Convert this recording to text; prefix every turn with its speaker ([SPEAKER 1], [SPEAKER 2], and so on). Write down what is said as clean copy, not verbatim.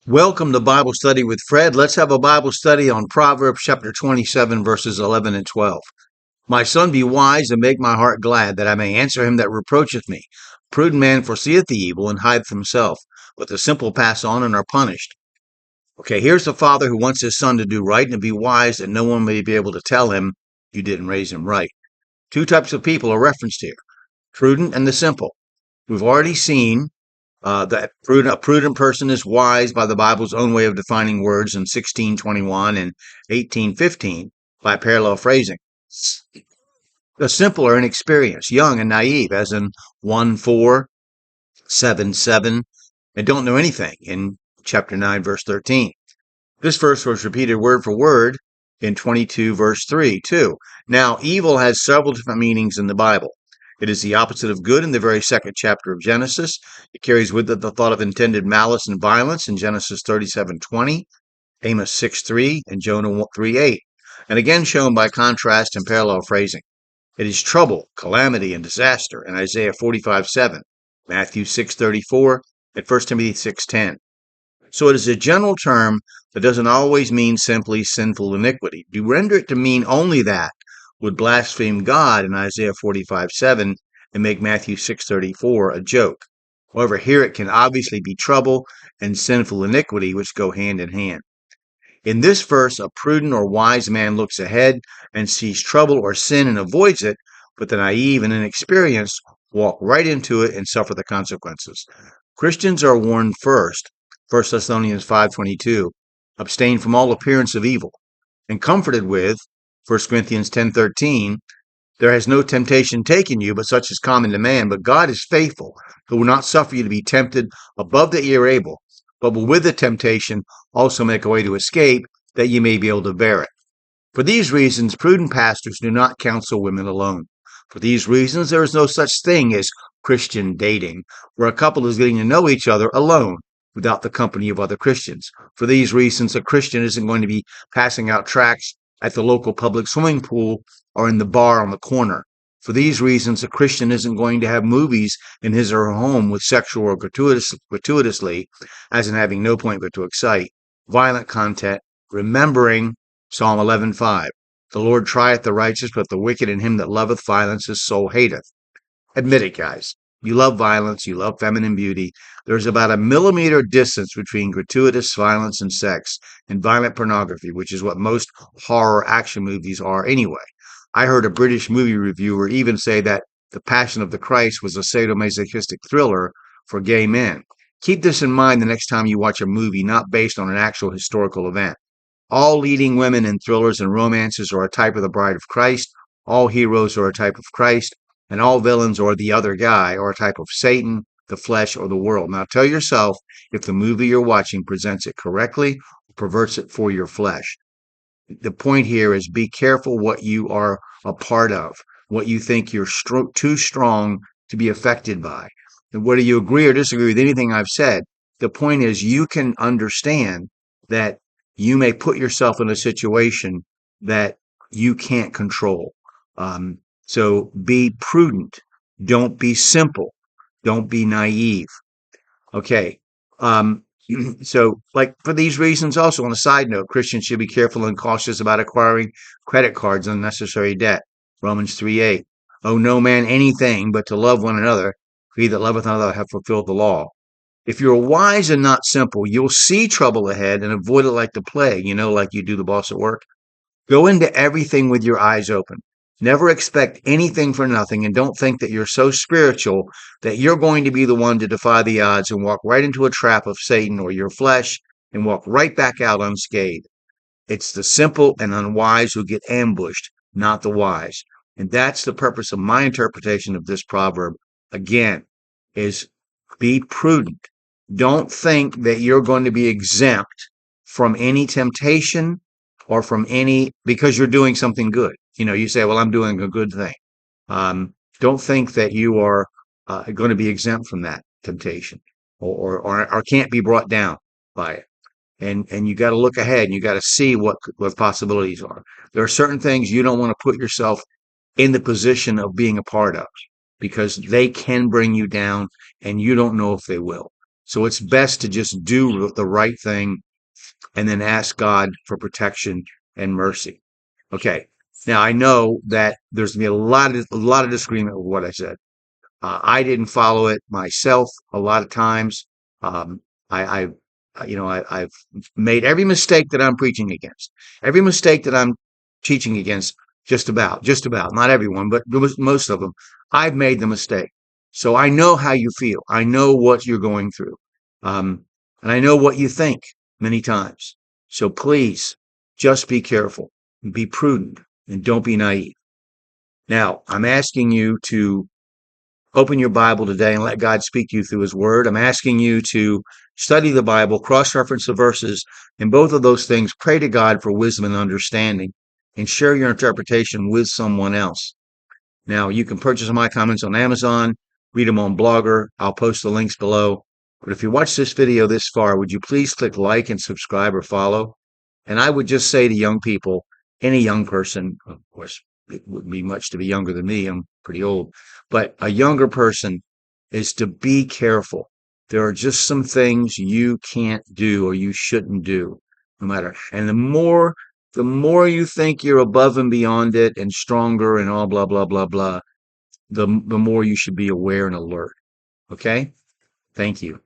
[SPEAKER 1] Welcome to Bible Study with Fred. Let's have a Bible study on Proverbs chapter 27, verses 11 and 12. My son, be wise and make my heart glad, that I may answer him that reproacheth me. A prudent man foreseeth the evil and hideth himself, but the simple pass on and are punished. Okay, here's a father who wants his son to do right and to be wise, that no one may be able to tell him you didn't raise him right. Two types of people are referenced here: prudent and the simple. We've already seen that a prudent person is wise by the Bible's own way of defining words in 16:21 and 18:15 by parallel phrasing. The simple are inexperienced, young and naive, as in 1:4, 7:7, and don't know anything in chapter 9, verse 13. This verse was repeated word for word in 22, verse 3, too. Now, evil has several different meanings in the Bible. It is the opposite of good in the very second chapter of Genesis. It carries with it the thought of intended malice and violence in Genesis 37:20, Amos 6:3, and Jonah 3:8, and again shown by contrast and parallel phrasing. It is trouble, calamity, and disaster in Isaiah 45:7, Matthew 6:34, and 1 Timothy 6:10. So it is a general term that doesn't always mean simply sinful iniquity. To render it to mean only that would blaspheme God in Isaiah 45:7 and make Matthew 6:34 a joke. However, here it can obviously be trouble and sinful iniquity, which go hand in hand. In this verse, a prudent or wise man looks ahead and sees trouble or sin and avoids it, but the naive and inexperienced walk right into it and suffer the consequences. Christians are warned first, 1 Thessalonians 5:22, abstain from all appearance of evil, and comforted with 1 Corinthians 10:13, there has no temptation taken you, but such is common to man. But God is faithful, who will not suffer you to be tempted above that ye are able, but will with the temptation also make a way to escape, that ye may be able to bear it. For these reasons, prudent pastors do not counsel women alone. For these reasons, there is no such thing as Christian dating, where a couple is getting to know each other alone, without the company of other Christians. For these reasons, a Christian isn't going to be passing out tracts at the local public swimming pool or in the bar on the corner. For these reasons, a Christian isn't going to have movies in his or her home with sexual or gratuitously, as in having no point but to excite, violent content, remembering Psalm 11:5. The Lord trieth the righteous, but the wicked and him that loveth violence his soul hateth. Admit it, guys. You love violence, you love feminine beauty. There's about a millimeter distance between gratuitous violence and sex and violent pornography, which is what most horror action movies are anyway. I heard a British movie reviewer even say that The Passion of the Christ was a sadomasochistic thriller for gay men. Keep this in mind the next time you watch a movie not based on an actual historical event. All leading women in thrillers and romances are a type of the bride of Christ. All heroes are a type of Christ. And all villains or the other guy are a type of Satan, the flesh, or the world. Now tell yourself if the movie you're watching presents it correctly or perverts it for your flesh. The point here is be careful what you are a part of, what you think you're too strong to be affected by. And whether you agree or disagree with anything I've said, the point is you can understand that you may put yourself in a situation that you can't control. So be prudent. Don't be simple. Don't be naive. Okay. So, like for these reasons, also on a side note, Christians should be careful and cautious about acquiring credit cards and unnecessary debt. Romans 3:8. Owe no man anything but to love one another. For he that loveth another hath fulfilled the law. If you're wise and not simple, you'll see trouble ahead and avoid it like the plague, like you do the boss at work. Go into everything with your eyes open. Never expect anything for nothing, and don't think that you're so spiritual that you're going to be the one to defy the odds and walk right into a trap of Satan or your flesh and walk right back out unscathed. It's the simple and unwise who get ambushed, not the wise. And that's the purpose of my interpretation of this proverb. Again, is be prudent. Don't think that you're going to be exempt from any temptation or from because you're doing something good. You say, well, I'm doing a good thing. Don't think that you are going to be exempt from that temptation or can't be brought down by it. And you got to look ahead and you got to see what possibilities are. There are certain things you don't want to put yourself in the position of being a part of because they can bring you down and you don't know if they will. So it's best to just do the right thing and then ask God for protection and mercy. Okay. Now I know that there's going to be a lot of disagreement with what I said. I didn't follow it myself a lot of times. Um, I, I've made every mistake that I'm preaching against, every mistake that I'm teaching against, just about, not everyone, but most of them. I've made the mistake. So I know how you feel. I know what you're going through. Um, and I know what you think many times. So please just be careful and be prudent and don't be naive. Now, I'm asking you to open your Bible today and let God speak to you through his word. I'm asking you to study the Bible, cross-reference the verses, and both of those things, pray to God for wisdom and understanding, and share your interpretation with someone else. Now, you can purchase my comments on Amazon, read them on Blogger. I'll post the links below. But if you watch this video this far, would you please click like and subscribe or follow? And I would just say to young people, any young person, of course, it wouldn't be much to be younger than me. I'm pretty old. But a younger person is to be careful. There are just some things you can't do or you shouldn't do, no matter. And the more you think you're above and beyond it and stronger and all blah, blah, blah, blah, the more you should be aware and alert. Okay? Thank you.